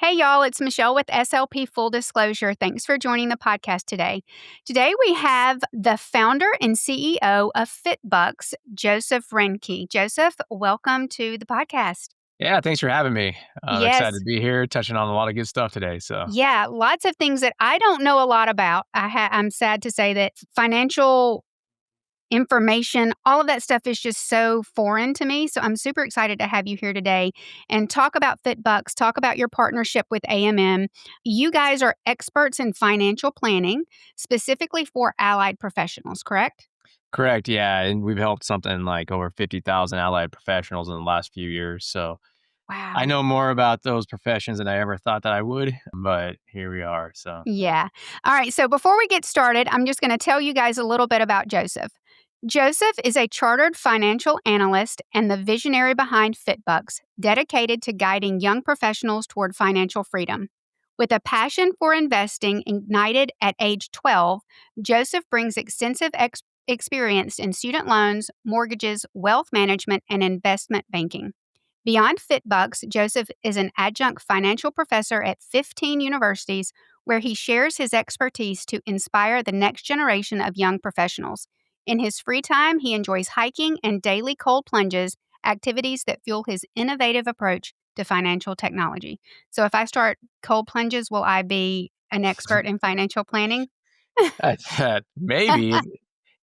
Hey, y'all, it's Michelle with SLP Full Disclosure. Thanks for joining the podcast today. Today, we have the founder and CEO of FitBux, Joseph Reinke. Joseph, welcome to the podcast. Yeah, thanks for having me. Excited Yes. to be here, touching on a lot of good stuff today. Yeah, lots of things that I don't know a lot about. I'm sad to say that financial information, all of that stuff is just so foreign to me. So I'm super excited to have you here today and talk about FitBux, talk about your partnership with AMM. You guys are experts in financial planning, specifically for allied professionals, correct? correct, yeah, and we've helped something like over 50,000 allied professionals in the last few years. So I Wow. know more about those professions than I ever thought that I would, but here we are. Yeah. All right. So before we get started, I'm just going to tell you guys a little bit about Joseph. Joseph is a chartered financial analyst and the visionary behind FitBux, dedicated to guiding young professionals toward financial freedom. With a passion for investing ignited at age 12, Joseph brings extensive experience in student loans, mortgages, wealth management, and investment banking. Beyond FitBux, Joseph is an adjunct financial professor at 15 universities where he shares his expertise to inspire the next generation of young professionals. In his free time, he enjoys hiking and daily cold plunges, activities that fuel his innovative approach to financial technology. So, if I start cold plunges, will I be an expert in financial planning? Maybe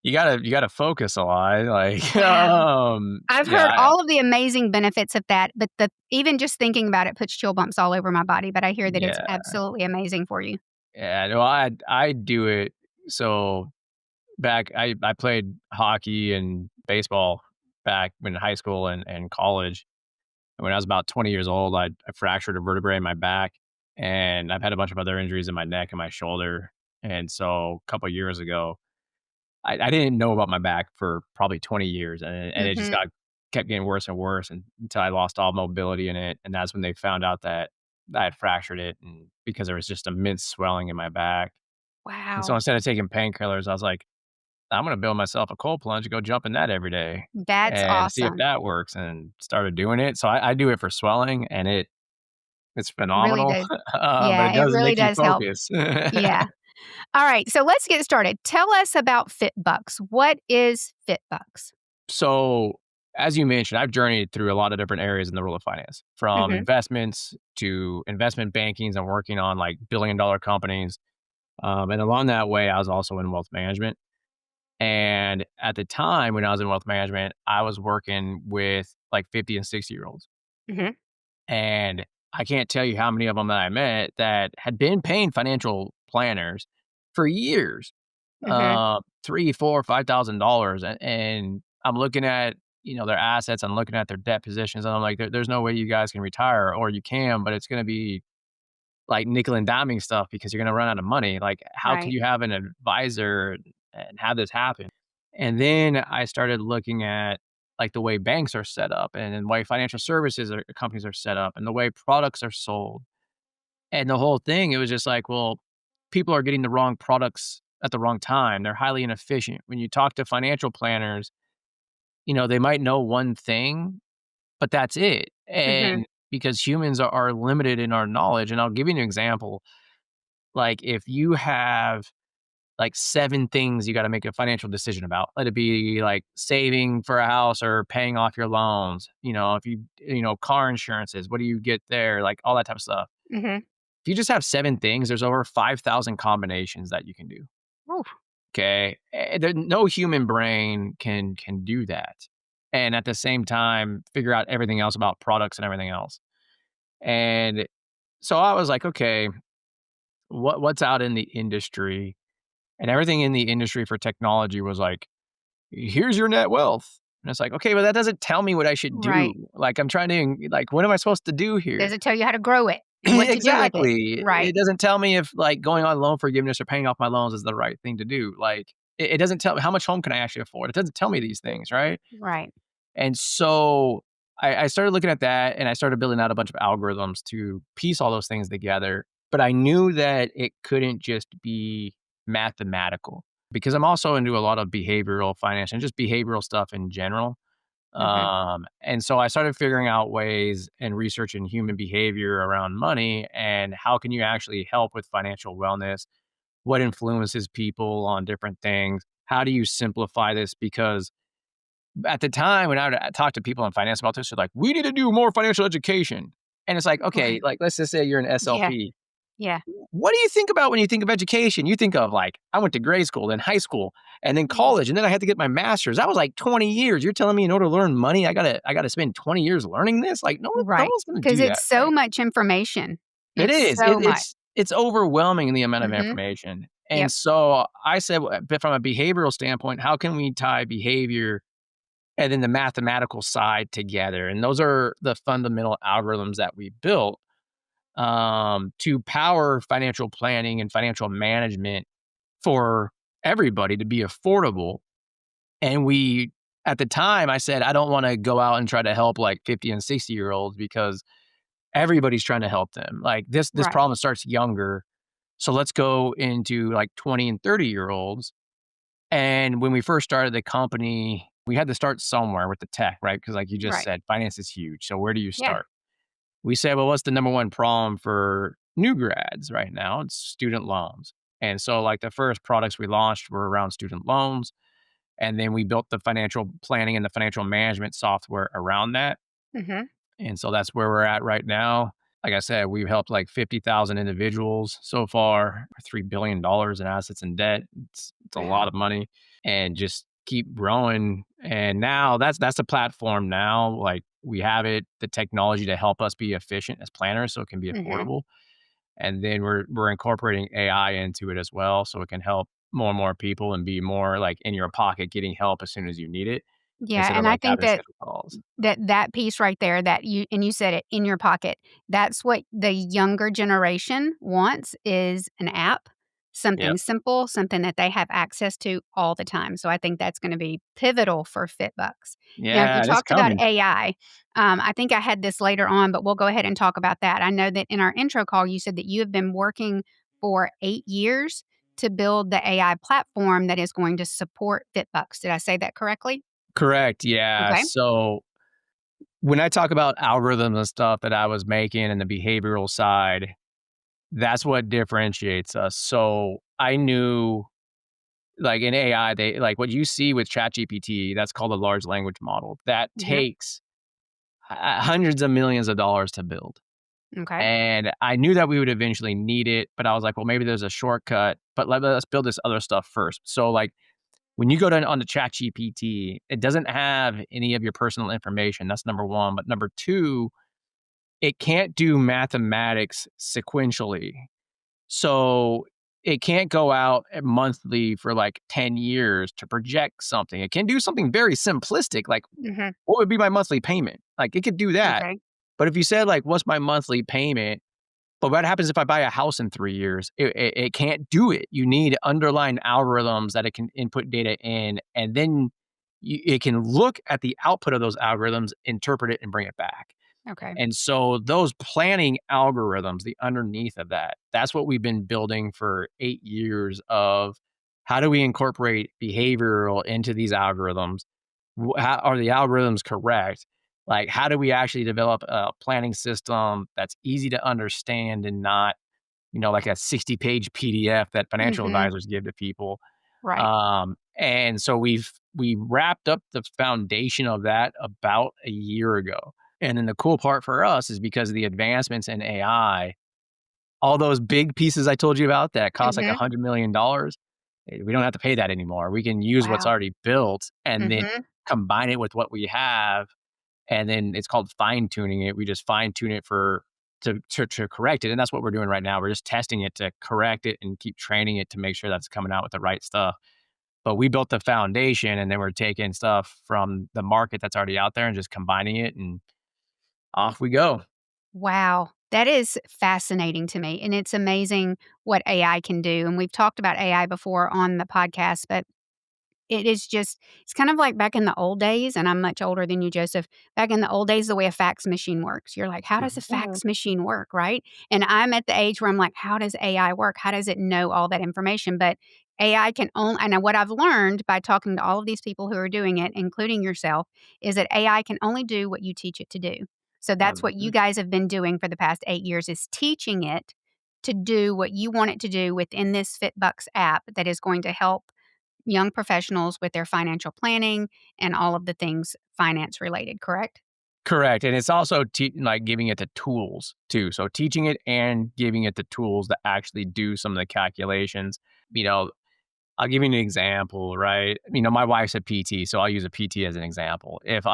you gotta focus a lot. Like, Wow. I've yeah, heard all of the amazing benefits of that, but even just thinking about it puts chill bumps all over my body, but I hear that it's yeah, absolutely amazing for you. yeah. No, I do it. So I played hockey and baseball back in high school and college. When I was about 20 years old, I fractured a vertebrae in my back, and I've had a bunch of other injuries in my neck and my shoulder. And so a couple of years ago, I didn't know about my back for probably 20 years, and it just Mhm. kept getting worse and worse until I lost all mobility in it. And that's when they found out that I had fractured it, and because there was just immense swelling in my back. And so Wow. instead of taking painkillers, I was like, I'm gonna build myself a cold plunge and go jump in that every day That's and see if awesome. that works, and started doing it. So I do it for swelling, and it's Really phenomenal, does. but Yeah, it it does really make you does help. focus. Yeah. All right, so let's get started. Tell us about FitBux. What is FitBux? So, as you mentioned, I've journeyed through a lot of different areas in the world of finance, from Mhm. investments to investment bankings and working on like billion-dollar companies. And along that way, I was also in wealth management. And at the time when I was in wealth management, I was working with like 50 and 60-year-olds. Mhm. And I can't tell you how many of them that I met that had been paying financial planners for years, Mhm. 3, 4, $5,000, and I'm looking at their assets, I'm looking at their debt positions, and I'm like, there's no way you guys can retire, or you can, but it's going to be like nickel and diming stuff because you're going to run out of money. Like, how could Right. you have an advisor and have this happen? And then I started looking at like the way banks are set up and the way financial companies are set up and the way products are sold. And the whole thing, it was just like, well, people are getting the wrong products at the wrong time. They're highly inefficient. When you talk to financial planners, they might know one thing, but that's it. Mhm. And because humans are limited in our knowledge. And I'll give you an example. Like if you have like 7 things you gotta make a financial decision about. Let it be like saving for a house or paying off your loans. If car insurances, what do you get there? Like all that type of stuff. Mhm. If you just have 7 things, there's over 5,000 combinations that you can do. Ooh. Okay? No human brain can do that. And at the same time, figure out everything else about products and everything else. And so I was like, okay, what's out in the industry? And everything in the industry for technology was like, here's your net wealth. And it's like, okay, but that doesn't tell me what I should do. Right. Like, I'm trying to, like, what am I supposed to do here? Does it tell you how to grow it and what to do with it? Exactly. Right. It doesn't tell me if, like, going on loan forgiveness or paying off my loans is the right thing to do. Like, it doesn't tell me how much home can I actually afford. It doesn't tell me these things, right? Right. And so I started looking at that and I started building out a bunch of algorithms to piece all those things together. But I knew that it couldn't just be mathematical because I'm also into a lot of behavioral finance and just behavioral stuff in general. Mhm. And so I started figuring out ways and researching human behavior around money and how can you actually help with financial wellness? What influences people on different things? How do you simplify this? Because at the time when I would talk to people in finance about this, they're like, we need to do more financial education. And it's like, okay, Right. like let's just say you're an Yeah. SLP. Yeah. What do you think about when you think of education? You think of like, I went to grade school, then high school, and then Yeah. college, and then I had to get my master's. That was like 20 years. You're telling me in order to learn money, I gotta spend 20 years learning this? Like, no Right. one's gonna Because do it's that, so right? much information. It It's is. so much. It's overwhelming the amount of Mhm. information. And Yep. so I said, but from a behavioral standpoint, how can we tie behavior and then the mathematical side together? And those are the fundamental algorithms that we built to power financial planning and financial management for everybody to be affordable. And at the time, I said, I don't want to go out and try to help like 50 and 60-year-olds because everybody's trying to help them. Like this Right. problem starts younger. So let's go into like 20 and 30-year-olds. And when we first started the company, we had to start somewhere with the tech, right? Because like you just Right. said, finance is huge. So where do you Yeah. start? We said, well, what's the number one problem for new grads right now? It's student loans. And so like the first products we launched were around student loans. And then we built the financial planning and the financial management software around that. Mhm. And so that's where we're at right now. Like I said, we've helped like 50,000 individuals so far, $3 billion in assets and debt. It's a lot Wow. of money and just keep growing. And now that's a platform now. Like we have it, the technology to help us be efficient as planners so it can be Mhm. affordable. And then we're incorporating AI into it as well so it can help more and more people and be more like in your pocket getting help as soon as you need it Yeah, instead of and I like think having to that schedule calls. that piece right there that you said it, in your pocket, that's what the younger generation wants is an app, Yep. something simple, something that they have access to all the time, so I think that's gonna be pivotal for FitBucks. Now you Yeah, and it's talked about coming. AI. I think I had this later on, but we'll go ahead and talk about that. I know that in our intro call, you said that you have been working for 8 years to build the AI platform that is going to support FitBucks. Did I say that correctly? Correct, yeah, Okay. so when I talk about algorithms and stuff that I was making and the behavioral side, that's what differentiates us. So I knew, like in AI, they like what you see with ChatGPT, that's called a large language model. That Mhm. takes hundreds of millions of dollars to build. Okay. And I knew that we would eventually need it, but I was like, well, maybe there's a shortcut, but let's build this other stuff first. So like when you go to on the chat GPT, it doesn't have any of your personal information. That's number one. But number two, it can't do mathematics sequentially. So it can't go out at monthly for like 10 years to project something. It can do something very simplistic, like Mhm. what would be my monthly payment? Like it could do that. Okay. But if you said like, what's my monthly payment? But what happens if I buy a house in 3 years? It can't do it. You need underlying algorithms that it can input data in, and then it can look at the output of those algorithms, interpret it, and bring it back. Okay. And so those planning algorithms, the underneath of that, that's what we've been building for 8 years of how do we incorporate behavioral into these algorithms? How are the algorithms correct? Like, how do we actually develop a planning system that's easy to understand and not, like a 60-page PDF that financial Mhm. advisors give to people? Right. And so we wrapped up the foundation of that about a year ago. And then the cool part for us is because of the advancements in AI, all those big pieces I told you about that cost like Mhm. $100 million, we don't have to pay that anymore. We can use what's Wow. already built and then Mhm. combine it with what we have. And then it's called fine tuning it. We just fine tune it to correct it. And that's what we're doing right now. We're just testing it to correct it and keep training it to make sure that's coming out with the right stuff. But we built the foundation and then we're taking stuff from the market that's already out there and just combining it and off we go. Wow. That is fascinating to me, and it's amazing what AI can do, and we've talked about AI before on the podcast, but it is just it's kind of like back in the old days, and I'm much older than you, Joseph. Back in the old days, the way a fax machine works, you're like, "How does a Yeah. fax machine work?" Right? And I'm at the age where I'm like, "How does AI work? How does it know all that information?" But AI can only and what I've learned by talking to all of these people who are doing it, including yourself, is that AI can only do what you teach it to do. So that's what you Mhm. guys have been doing for the past 8 years is teaching it to do what you want it to do within this FitBux app that is going to help young professionals with their financial planning and all of the things finance related, correct? Correct, and it's also like, giving it the tools too, so teaching it and giving it the tools to actually do some of the calculations. You know, I'll give you an example, right? My wife's a PT, so I'll use a PT as an example. If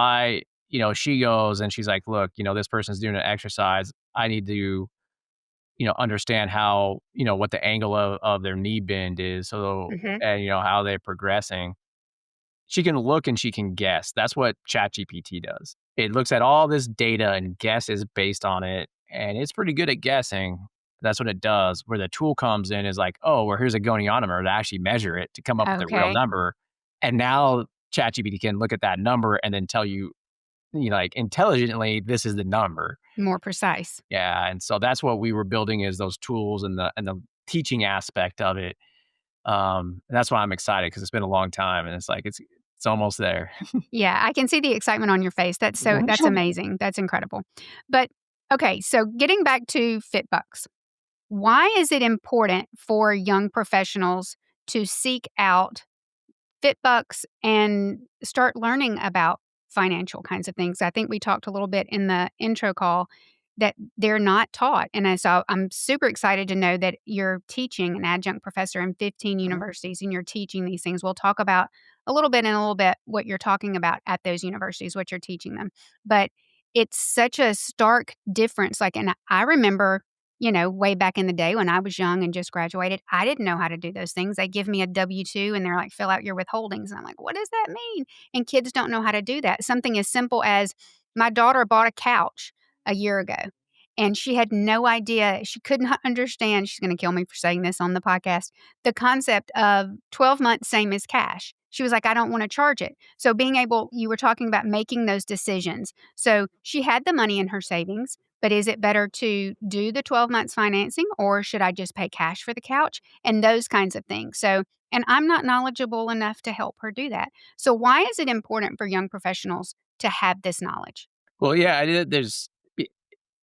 she goes and she's like, "Look, this person's doing an exercise. I need to, understand how, what the angle of their knee bend is, so Mhm. and, how they're progressing." She can look and she can guess. That's what ChatGPT does. It looks at all this data and guesses based on it, and it's pretty good at guessing. That's what it does. Where the tool comes in is like, oh, well, here's a goniometer to actually measure it to come up with a real Okay. number. And now ChatGPT can look at that number and then tell you, like intelligently, this is the number. More precise. Yeah, and so that's what we were building is those tools and the teaching aspect of it. And that's why I'm excited because it's been a long time, and it's like it's almost there. Yeah, I can see the excitement on your face. That's amazing. That's incredible. But okay, so getting back to FitBucks. Why is it important for young professionals to seek out FitBucks and start learning about financial kinds of things? I think we talked a little bit in the intro call that they're not taught. So I'm super excited to know that you're teaching an adjunct professor in 15 universities and you're teaching these things. We'll talk about a little bit what you're talking about at those universities, what you're teaching them. But it's such a stark difference. And I remember way back in the day when I was young and just graduated, I didn't know how to do those things. They give me a W-2 and they're like, fill out your withholdings. And I'm like, what does that mean? And kids don't know how to do that. Something as simple as my daughter bought a couch a year ago and she had no idea. She could not understand. She's going to kill me for saying this on the podcast. The concept of 12 months, same as cash. She was like, I don't want to charge it. So you were talking about making those decisions. So she had the money in her savings. But is it better to do the 12 months financing or should I just pay cash for the couch? And those kinds of things. And I'm not knowledgeable enough to help her do that. So, why is it important for young professionals to have this knowledge? Well, yeah,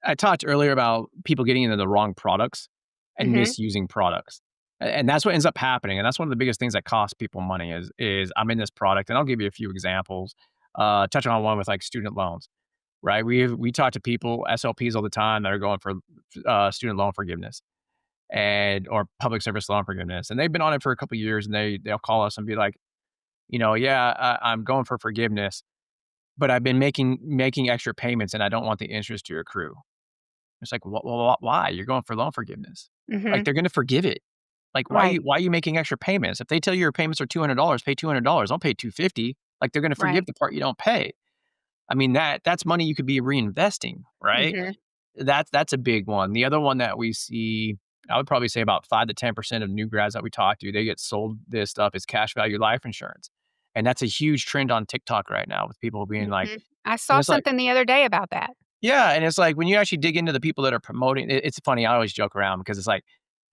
I talked earlier about people getting into the wrong products and Hmm. misusing products. And that's what ends up happening. And that's one of the biggest things that costs people money is I'm in this product, and I'll give you a few examples. Touching on one with like student loans, right? We talk to people, SLPs all the time that are going for student loan forgiveness and or public service loan forgiveness. And they've been on it for a couple of years and they'll call us and be like, yeah, I'm going for forgiveness, but I've been making extra payments and I don't want the interest to accrue. It's like, well, why? You're going for loan forgiveness. Like, Hmm. they're gonna forgive it. Like, Right. why are you making extra payments? If they tell you your payments are $200, pay $200. Don't pay 250. Like, they're gonna Right. forgive the part you don't pay. I mean, that's money you could be reinvesting, right? Hmm. That's a big one. The other one that we see, I would probably say about 5 to 10% of new grads that we talk to, they get sold this stuff as cash value life insurance. And that's a huge trend on TikTok right now with people being like Hmm. I and saw it's like something the other day about that. yeah, and it's like when you actually dig into the people that are promoting it's funny, I always joke around because it's like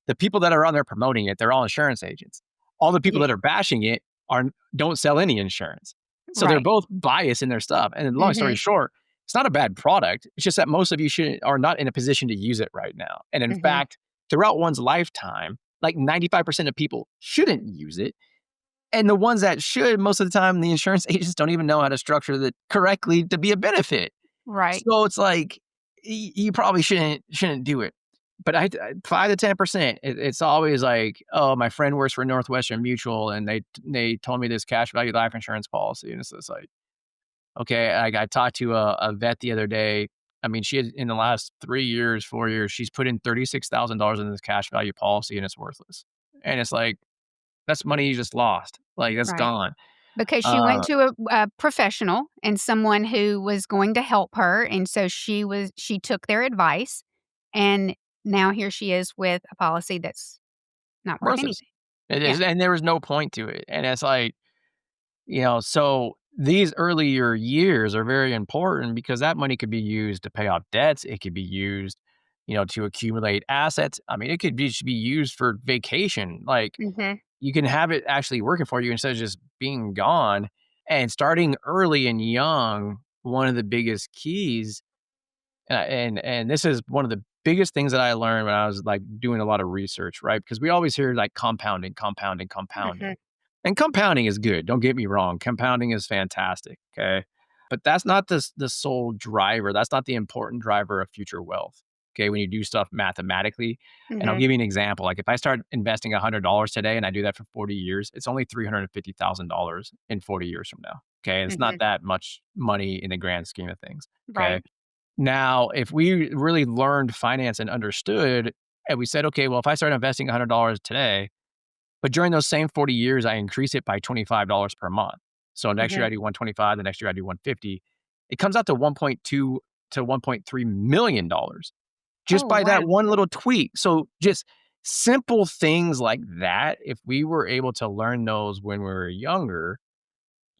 the people that are on there promoting it, they're all insurance agents. All the people Yeah. that are bashing it are don't sell any insurance. So they're Right. both biased in their stuff. And then long story Hmm. short, it's not a bad product. It's just that most of you should are not in a position to use it right now. And in Hmm. fact, throughout one's lifetime, like 95% of people shouldn't use it. And the ones that should, most of the time, the insurance agents don't even know how to structure it correctly to be a benefit. Right. So it's like, you probably shouldn't do it. But 5 to 10%, it's always like, "Oh, my friend works for Northwestern Mutual, and they told me this cash value life insurance policy." And it's just like, okay, I talked to a vet the other day. I mean, she had in the last 3 years, 4 years, she's put in $36,000 in this cash value policy, and it's worthless. And it's like, that's money you just lost. Like, that's Right. gone. Because she went Uh, to a professional and someone who was going to help her, and so she took their advice, and now here she is with a policy that's not worth Worthless. anything. It Yeah. is, and there was no point to it. And it's like So these earlier years are very important because that money could be used to pay off debts. It could be used, to accumulate assets. I mean, it could be should be used for vacation. Like Mhm. you can have it actually working for you instead of just being gone. And starting early and young, one of the biggest keys, and this is one of the biggest things that I learned when I was like doing a lot of research, right? Because we always hear like compounding, compounding, Mhm. compounding. And compounding is good, don't get me wrong, compounding is fantastic, okay? But that's not the sole driver, that's not the important driver of future wealth, okay, when you do stuff mathematically. And I'll Mhm. give you an example, like, if I start investing $100 today and I do that for 40 years, it's only $350,000 in 40 years from now, okay? It's not Mhm. that much money in the grand scheme of things, okay? Right. Now, if we really learned finance and understood, and we said, "Okay, well, if I start investing $100 today, but during those same 40 years, I increase it by $25 per month. So next year Mhm. I do 125, the next year I do 150. It comes out to 1.2 to $1.3 million just Oh, by that wow. one little tweak. So just simple things like that, if we were able to learn those when we were younger,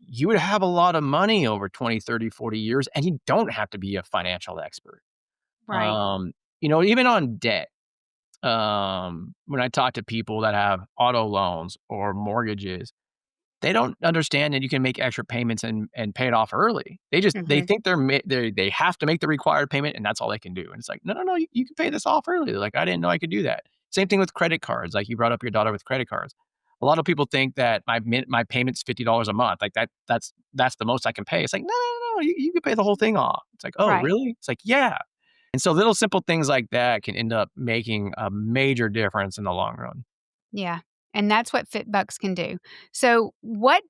you would have a lot of money over 20, 30, 40 years, and you don't have to be a financial expert. Right. Um, even on debt, when I talk to people that have auto loans or mortgages, they don't understand that you can make extra payments and pay it off early. They Mhm. think they have to make the required payment and that's all they can do. And it's like, no, no, no, you can pay this off early. They're like, I didn't know I could do that. Same thing with credit cards. Like you brought up your daughter with credit cards. A lot of people think that my payment's $50 a month. Like that's the most I can pay. It's like, no, no, no, you can pay the whole thing off. It's like, oh, Right. really? It's like, yeah. And so little simple things like that can end up making a major difference in the long run. Yeah, and that's what FitBux can do. So, what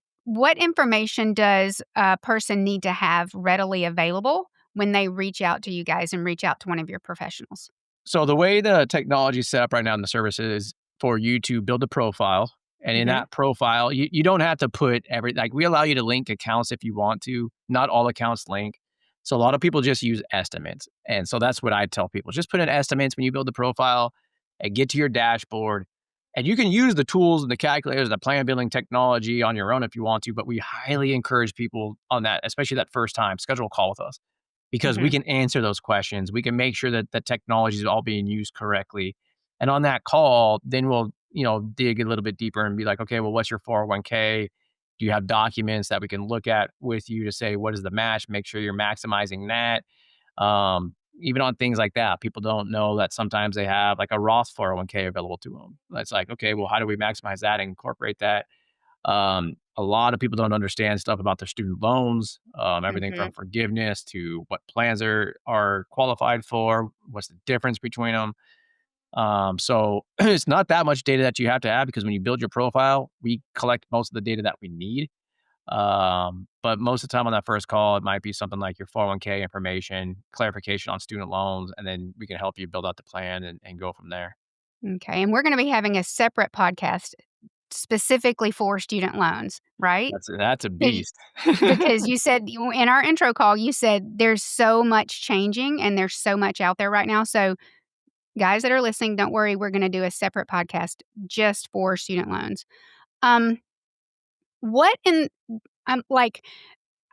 information does a person need to have readily available when they reach out to you guys and reach out to one of your professionals? So the way the technology is set up right now in the service is for you to build a profile. And in Mhm. that profile, you don't have to put like we allow you to link accounts if you want to. Not all accounts link. So a lot of people just use estimates. And so that's what I tell people. Just put in estimates when you build the profile and get to your dashboard. And you can use the tools and the calculators, the plan building technology on your own if you want to, but we highly encourage people on that, especially that first time, schedule a call with us because we Mhm. can answer those questions. We can make sure that the technology is all being used correctly. And on that call, then we'll, dig a little bit deeper and be like, okay, well, what's your 401k? Do you have documents that we can look at with you to say what is the match? Make sure you're maximizing that. Even on things like that, people don't know that sometimes they have like a Roth 401k available to them. It's like, okay, well, how do we maximize that and incorporate that? A lot of people don't understand stuff about their student loans, everything from Mhm. forgiveness to what plans are qualified for, what's the difference between them. So it's not that much data that you have to have because when you build your profile, we collect most of the data that we need. But most of the time on that first call, it might be something like your 401k information, clarification on student loans, and then we can help you build out the plan and go from there. Okay, and we're gonna be having a separate podcast specifically for student loans, right? That's a Be beast. because you said in our intro call, you said there's so much changing and there's so much out there right now, so guys that are listening, don't worry, we're gonna do a separate podcast just for student loans. Um, what in like,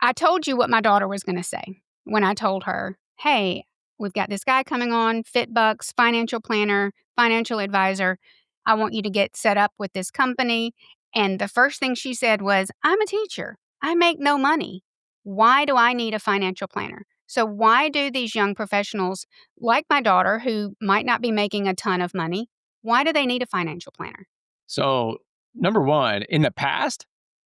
I told you what my daughter was gonna say when I told her, "Hey, we've got this guy coming on, FitBux, financial planner, financial advisor. I want you to get set up with this company." And the first thing she said was, "I'm a teacher. I make no money. Why do I need a financial planner?" So, why do these young professionals like my daughter, who might not be making a ton of money, why do they need a financial planner? So, number 1, in the past,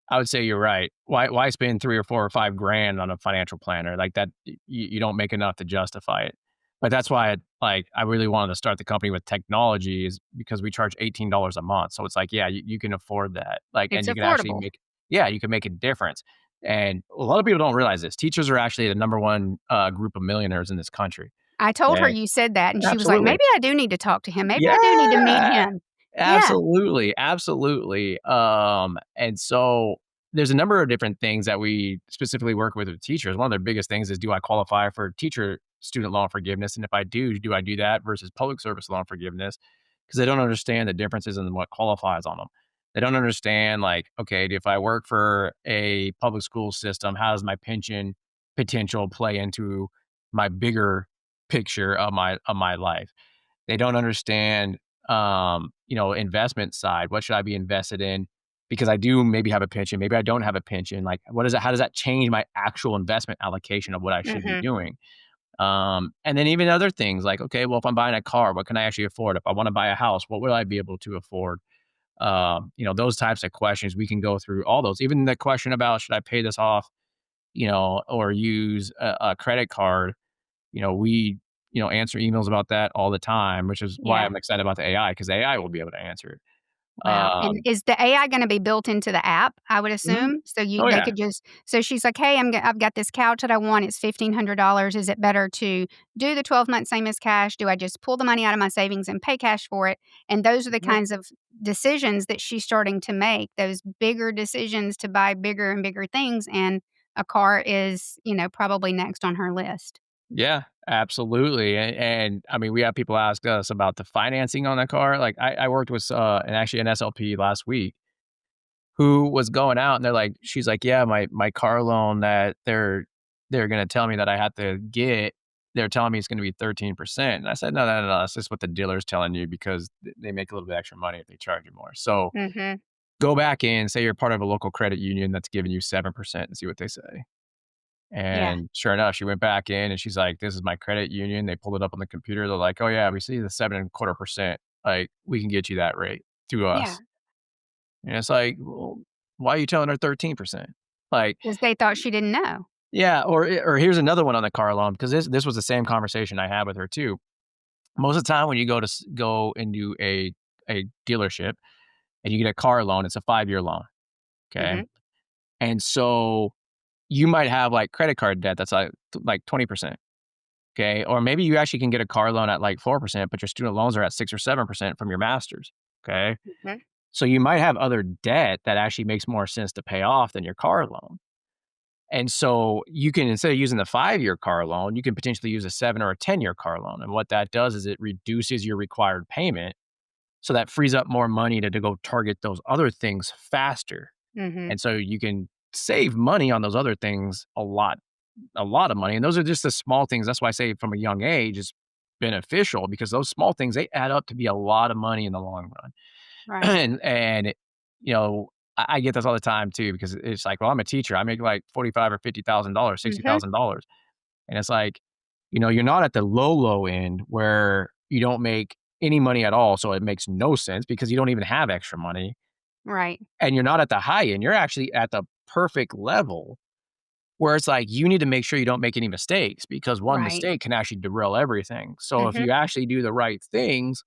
I would say you're right. Why spend 3 or 4 or 5 grand on a financial planner? Like that you don't make enough to justify it. But that's why I really wanted to start the company with technology is because we charge $18 a month. So it's like, yeah, you can afford that. Like It's and you can actually affordable. make yeah, you can make a difference. And a lot of people don't realize this. Teachers are actually the number one group of millionaires in this country. I told her Okay. you said that, and she was like, Absolutely. "Maybe I do need to talk to him. Maybe I do need to meet Yeah. him." Yeah. Absolutely, absolutely. And so there's a number of different things that we specifically work with teachers. One of their biggest things is, do I qualify for teacher student loan forgiveness? And if I do I do that versus public service loan forgiveness? Because they don't understand the differences in what qualifies on them. They don't understand, like, okay, if I work for a public school system, how does my pension potential play into my bigger picture of my life? They don't understand, investment side. What should I be invested in? Because I do maybe have a pension, maybe I don't have a pension. Like, what is it? How does that change my actual investment allocation of what I should be Mhm. doing? And then even other things like, okay, well, if I'm buying a car, what can I actually afford? If I want to buy a house, what will I be able to afford? Those types of questions. We can go through all those. Even the question about should I pay this off, or use a credit card, we, answer emails about that all the time, which is why Yeah. I'm excited about the AI because AI will be able to answer it. Wow, and is the AI gonna be built into the app, I would Mhm. assume? So Oh they yeah. could just so she's like, "Hey, I've got this couch that I want, it's $1,500. Is it better to do the 12 months same as cash? Do I just pull the money out of my savings and pay cash for it?" And those are the Mhm. kinds of decisions that she's starting to make, those bigger decisions to buy bigger and bigger things, and a car is, probably next on her list. Yeah, absolutely. And I mean, we have people ask us about the financing on the car. Like I worked with and actually an SLP last week who was going out and she's like, yeah, my car loan that they're gonna tell me that I have to get, they're telling me it's gonna be 13%. And I said, no, no, no, no, that's just what the dealer's telling you because they make a little bit extra money if they charge you more. So Mhm. go back in, say you're part of a local credit union that's giving you 7% and see what they say. Yeah. And sure enough, she went back in and she's like, "This is my credit union." They pulled it up on the computer. They're like, "Oh yeah, we see the 7.25%. Like, we can get you that rate to Yeah. us." And it's like, well, why are you telling her 13%? Like, Because they thought she didn't know. yeah, or here's another one on the car loan because this was the same conversation I had with her too. Most of the time when you go into a dealership and you get a car loan, it's a 5-year loan. Okay. Mhm. And so you might have like credit card debt that's like 20%. Okay. Or maybe you actually can get a car loan at like 4%, but your student loans are at 6 or 7% from your master's. Okay. Mhm. So you might have other debt that actually makes more sense to pay off than your car loan. And so you can, instead of using the 5-year car loan, you can potentially use a 7 or a 10-year car loan. And what that does is it reduces your required payment. So that frees up more money to go target those other things faster. Mhm. And so you can save money on those other things a lot of money. And those are just the small things. That's why I say from a young age is beneficial because those small things they add up to be a lot of money in the long run. Right. And you know, I get this all the time too because it's like, well, I'm a teacher. I make like 45 or $50,000, Mhm. $60,000, and it's like, you're not at the low end where you don't make any money at all. So it makes no sense because you don't even have extra money, Right. and you're not at the high end. You're actually at the perfect level where it's like, you need to make sure you don't make any mistakes because one Right. mistake can actually derail everything. So if Mhm. you actually do the right things,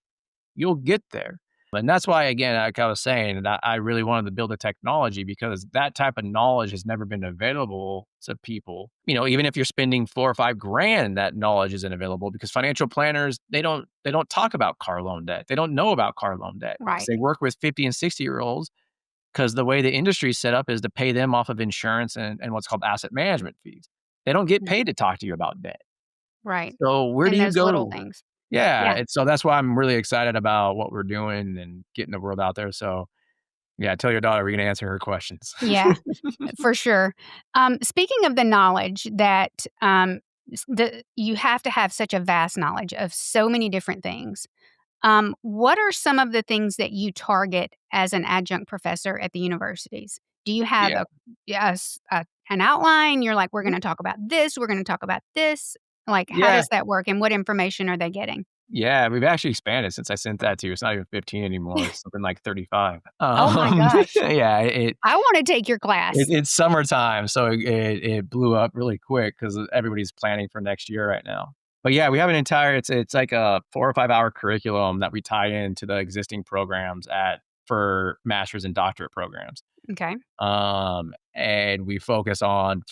you'll get there. And that's why, again, like I was saying, that I really wanted to build a technology because that type of knowledge has never been available to people. Even if you're spending 4 or 5 grand, that knowledge isn't available because financial planners, they don't talk about car loan debt. They don't know about car loan debt because Right. they work with 50 and 60-year-olds because the way the industry is set up is to pay them off of insurance and what's called asset management fees. They don't get Mm. paid to talk to you about debt. Right. So where do And you those little go? things. Yeah, Yeah. and so that's why I'm really excited about what we're doing and getting the world out there. So yeah, tell your daughter we're gonna answer her questions. Yeah, for sure. Speaking of the knowledge that, you have to have such a vast knowledge of so many different things. What are some of the things that you target as an adjunct professor at the universities? Do you have Yeah. an outline? You're like, "We're Mhm. gonna talk about this, we're gonna talk about this." Like, how Yeah. does that work, and what information are they getting? Yeah, we've actually expanded since I sent that to you. It's not even 15 anymore. It's something like 35. Oh my gosh. Yeah, it I wanna take your class. it's summertime, so it blew up really quick because everybody's planning for next year right now. But yeah, we have an entire it's like a 4 or 5 hour curriculum that we tie into the existing programs at for master's and doctorate programs. Okay. And we focus on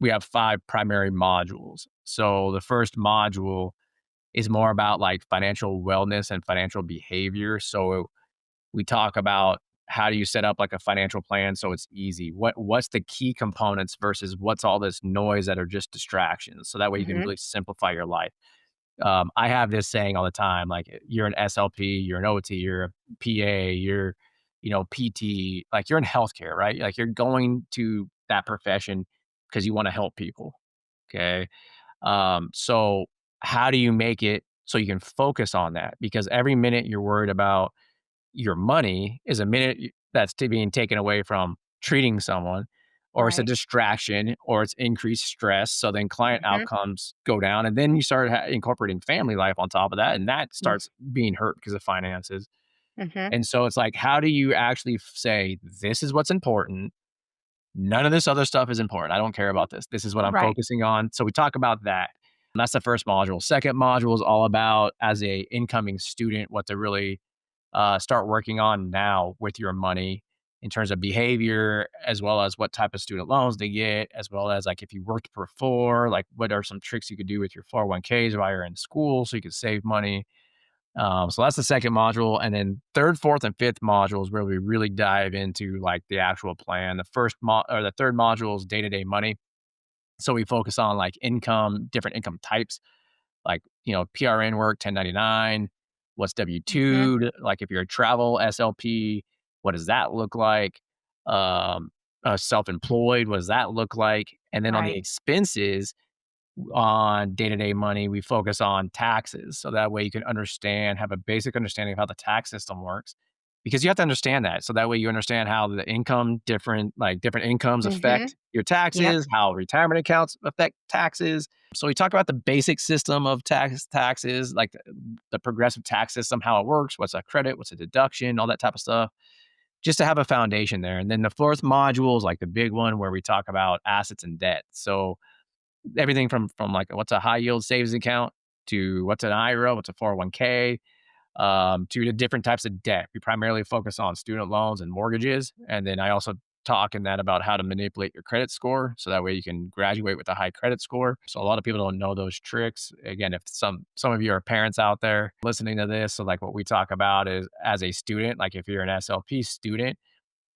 we have 5 primary modules. So the first module is more about like financial wellness and financial behavior. So we talk about how do you set up like a financial plan so it's easy? What's the key components versus what's all this noise that are just distractions? So that way you can Mhm. really simplify your life. I have this saying all the time, like you're an SLP, you're an OT, you're a PA, PT, like you're in healthcare, right? Like you're going to that profession because you want to help people. Okay. So how do you make it so you can focus on that? Because every minute you're worried about your money is a minute that's being taken away from treating someone, or it's a Right. distraction, or it's increased stress. So then client Mhm. outcomes go down, and then you start incorporating family life on top of that, and that starts being hurt because of finances. Mhm. And so it's like, how do you actually say, this is what's important? None of this other stuff is important. I don't care about this. This is what I'm Right. focusing on. So we talk about that. And that's the first module. Second module is all about, as a incoming student, what to really start working on now with your money in terms of behavior, as well as what type of student loans they get, as well as like if you worked before, like what are some tricks you could do with your 401ks while you're in school so you could save money. So that's the second module. And then third, fourth, and fifth modules where we really dive into like the actual plan. The third module is day-to-day money. So we focus on like income, different income types, like, PRN work, 1099, what's Mhm. W-2, like if you're a travel SLP, what does that look like? Um, Self-employed, what does that look like? And then on the Right. expenses, on day-to-day money, we focus on taxes. So that way you can have a basic understanding of how the tax system works. Because you have to understand that. So that way you understand how the different incomes Mhm. affect your Yep. taxes, how retirement accounts affect taxes. So we talk about the basic system of taxes, like the progressive tax system, how it works, what's a credit, what's a deduction, all that type of stuff, just to have a foundation there. And then the fourth module is like the big one where we talk about assets and debt. So everything from like what's a high yield savings account to what's an IRA, what's a 401k, to the different types of debt. We primarily focus on student loans and mortgages. And then I also talk in that about how to manipulate your credit score so that way you can graduate with a high credit score. So a lot of people don't know those tricks. Again, if some of you are parents out there listening to this, so like what we talk about is, as a student, like if you're an SLP student,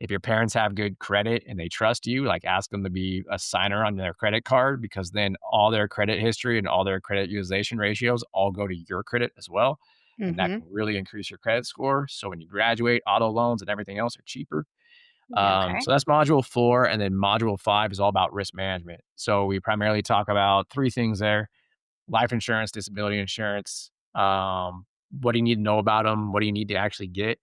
if your parents have good credit and they trust you, like ask them to be a signer on their credit card, because then all their credit history and all their credit utilization ratios all go to your credit as well. And that Mhm. can really increase your credit score. So when you graduate, auto loans and everything else are cheaper. Okay. So that's module 4. And then module 5 is all about risk management. So we primarily talk about 3 things there: life insurance, disability insurance. What do you need to know about them? What do you need to actually get?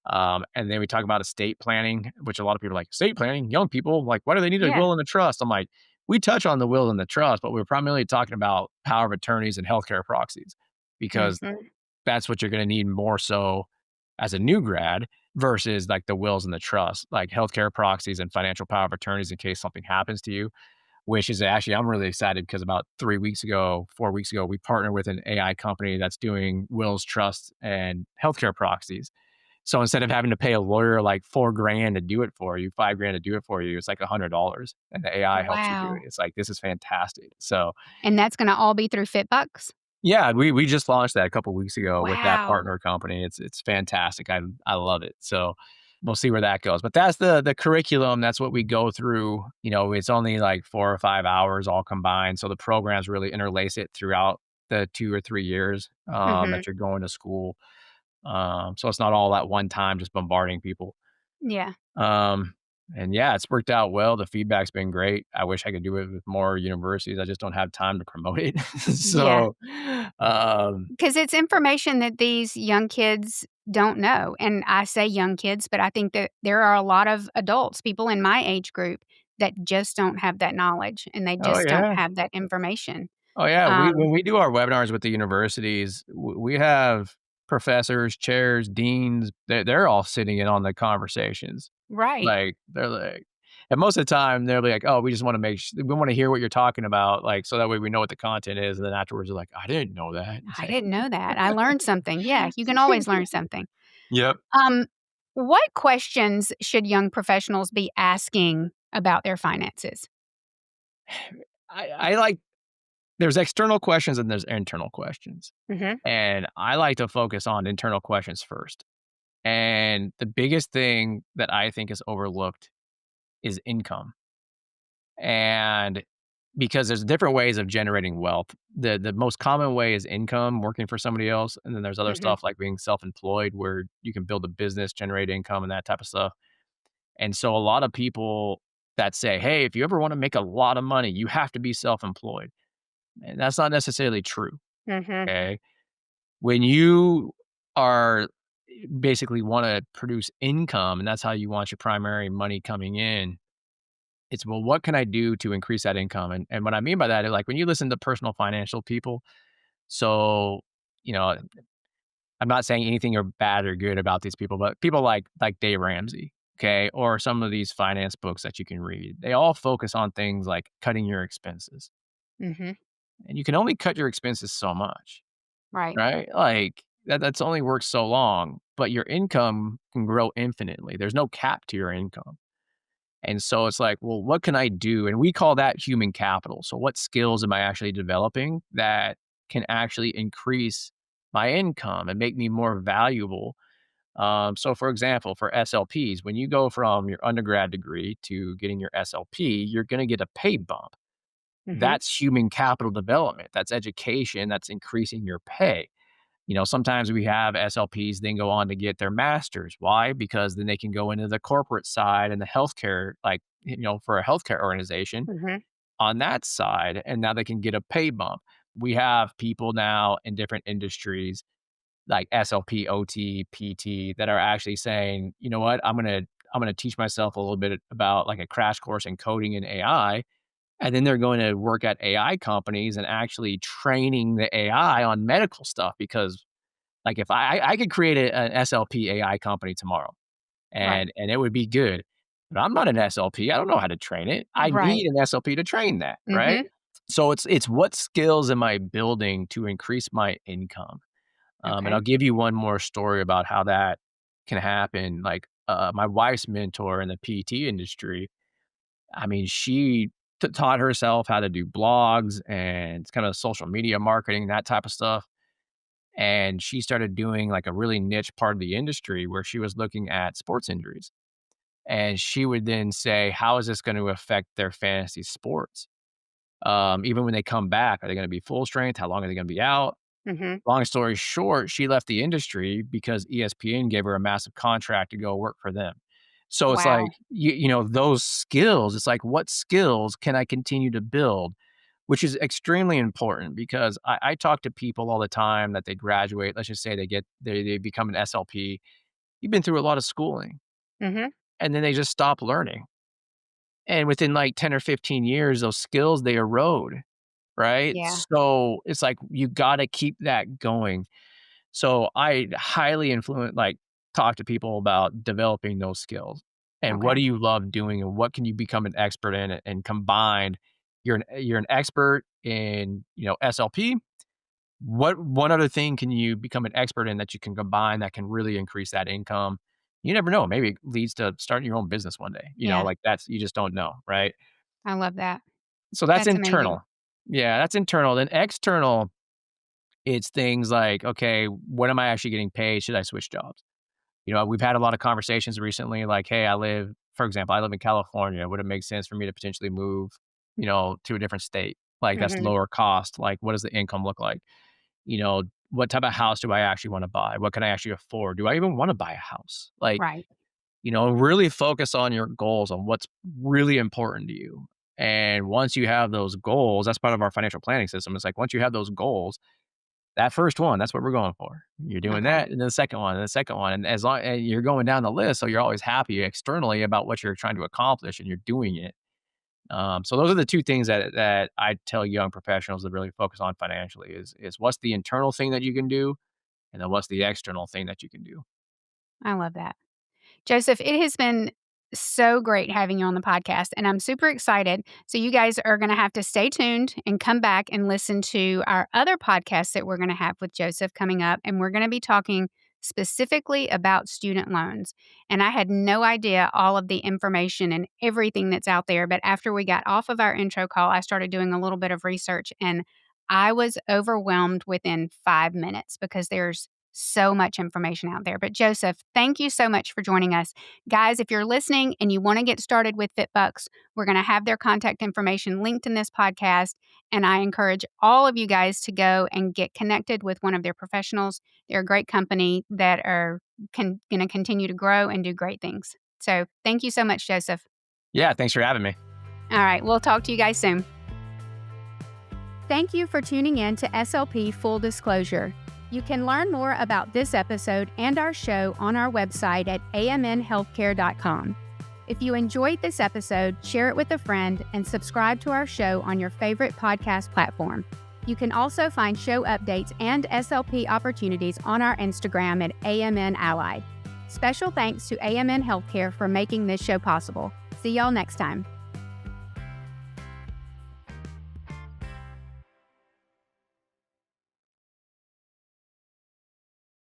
And then we talk about estate planning, which a lot of people are like, estate planning, young people, like, why do they need a Yeah. will and a trust? I'm like, we touch on the will and the trust, but we're primarily talking about power of attorneys and healthcare proxies, because Mhm. that's what you're going to need more so as a new grad versus like the wills and the trust, like healthcare proxies and financial power of attorneys in case something happens to you. Which is actually, I'm really excited because about 3 weeks ago, 4 weeks ago, we partnered with an AI company that's doing wills, trusts, and healthcare proxies. So instead of having to pay a lawyer like 4 grand to do it for you, 5 grand to do it for you, it's like $100, and the AI helps you do it. Wow. It's like, this is fantastic. So And that's gonna all be through FitBux? yeah, we just launched that a couple weeks ago with that Wow. partner company. It's fantastic. I love it. So we'll see where that goes. But that's the curriculum. That's what we go through. It's only like 4 or 5 hours all combined. So the programs really interlace it throughout the 2 or 3 years that Mhm. you're going to school. So it's not all at one time just bombarding people. Yeah. Um, and yeah, it's worked out well. The feedback's been great. I wish I could do it with more universities. I just don't have time to promote it. Yeah. So, um, Because it's information that these young kids don't know, and I say young kids, but I think that there are a lot of adults, people in my age group, that just don't have that knowledge, and they oh just don't yeah. have that information. Oh yeah. When Um, we do our webinars with the universities, we have professors, chairs, deans. They're all sitting in on the conversations. right. Like, they're like, and most of the time they'll be like, "Oh, we just want to we want to hear what you're talking about, like, so that way we know what the content is." And then afterwards, they're like, "I didn't know that." It's I like, didn't know that. I learned something. Yeah, you can always learn something. yep. Um, what questions should young professionals be asking about their finances? I like, there's external questions and there's internal questions. Mhm. And I like to focus on internal questions first. And the biggest thing that I think is overlooked is income. And because there's different ways of generating wealth. The most common way is income, working for somebody else, and then there's other Mhm. stuff like being self-employed where you can build a business, generate income, and that type of stuff. And so a lot of people that say, "Hey, if you ever wanna make a lot of money, you have to be self-employed." And that's not necessarily true, Mhm. okay? When you are basically wanna produce income and that's how you want your primary money coming in, it's, "Well, what can I do to increase that income?" And what I mean by that is, like, when you listen to personal financial people, so, you know, I'm not saying anything are bad or good about these people, but people like Dave Ramsey, okay, or some of these finance books that you can read, they all focus on things like cutting your expenses, Mhm. and you can only cut your expenses so much, Right. right? Like, that's only works so long, but your income can grow infinitely. There's no cap to your income. And so it's like, well, what can I do? And we call that human capital. So what skills am I actually developing that can actually increase my income and make me more valuable? So for example, for SLPs, when you go from your undergrad degree to getting your SLP, you're going to get a pay bump. Mhm. That's human capital development. That's education. That's increasing your pay. Sometimes we have SLPs then go on to get their masters. Why? Because then they can go into the corporate side and the healthcare, like, for a healthcare organization Mhm. on that side, and now they can get a pay bump. We have people now in different industries like SLP, OT, PT that are actually saying, you know what, I'm gonna teach myself a little bit about like a crash course in coding and AI. And then they're going to work at AI companies and actually training the AI on medical stuff because like, if I could create an SLP AI company tomorrow, Right. and it would be good, but I'm not an SLP, I don't know how to train it. I Right. need an SLP to train that, right? Mhm. So it's what skills am I building to increase my income? And Okay. I'll give you one more story about how that can happen. Like, my wife's mentor in the PT industry, I mean, she taught herself how to do blogs and kind of social media marketing, that type of stuff. And she started doing like a really niche part of the industry where she was looking at sports injuries. And she would then say, how is this going to affect their fantasy sports? Even when they come back, are they going to be full strength? How long are they going to be out? Mhm. Long story short, she left the industry because ESPN gave her a massive contract to go work for them. So it's like, Wow. those skills, it's like, what skills can I continue to build? Which is extremely important because I talk to people all the time that they graduate. Let's just say they become an SLP. You've been through a lot of schooling Mhm. and then they just stop learning. And within like 10 or 15 years, those skills they erode, right? Yeah. So it's like you gotta keep that going. So I highly talk to people about developing those skills and what Okay. do you love doing and what can you become an expert in and combined. You're an expert in, SLP. What one other thing can you become an expert in that you can combine that can really increase that income? You never know. Maybe it leads to starting your own business one day. Yeah. Like that's you just don't know, right? I love that. So that's That's amazing. internal. Yeah, that's internal. Then external, it's things like, okay, what am I actually getting paid? Should I switch jobs? We've had a lot of conversations recently like, hey, for example, I live in California. Would it make sense for me to potentially move, to a different state? Like that's Mhm. lower cost. Like, what does the income look like? What type of house do I actually want to buy? What can I actually afford? Do I even want to buy a house? Like, Right. really focus on your goals, on what's really important to you. And once you have those goals, that's part of our financial planning system. It's like once you have those goals, that first one, that's what we're going for. You're doing Okay. that, and then the second one, and the second one, and as long and you're going down the list, so you're always happy externally about what you're trying to accomplish, and you're doing it. So those are the 2 things that I tell young professionals to really focus on financially is what's the internal thing that you can do, and then what's the external thing that you can do. I love that. Joseph, it has been so great having you on the podcast, and I'm super excited. So, you guys are going to have to stay tuned and come back and listen to our other podcasts that we're going to have with Joseph coming up. And we're going to be talking specifically about student loans. And I had no idea all of the information and everything that's out there. But after we got off of our intro call, I started doing a little bit of research and I was overwhelmed within 5 minutes because there's so much information out there. But Joseph, thank you so much for joining us. Guys, if you're listening and you want to get started with FitBux, we're going to have their contact information linked in this podcast. And I encourage all of you guys to go and get connected with one of their professionals. They're a great company that are going to continue to grow and do great things. So thank you so much, Joseph. Yeah, thanks for having me. All right, we'll talk to you guys soon. Thank you for tuning in to SLP Full Disclosure. You can learn more about this episode and our show on our website at amnhealthcare.com. If you enjoyed this episode, share it with a friend and subscribe to our show on your favorite podcast platform. You can also find show updates and SLP opportunities on our Instagram at AMN Allied. Special thanks to AMN Healthcare for making this show possible. See y'all next time.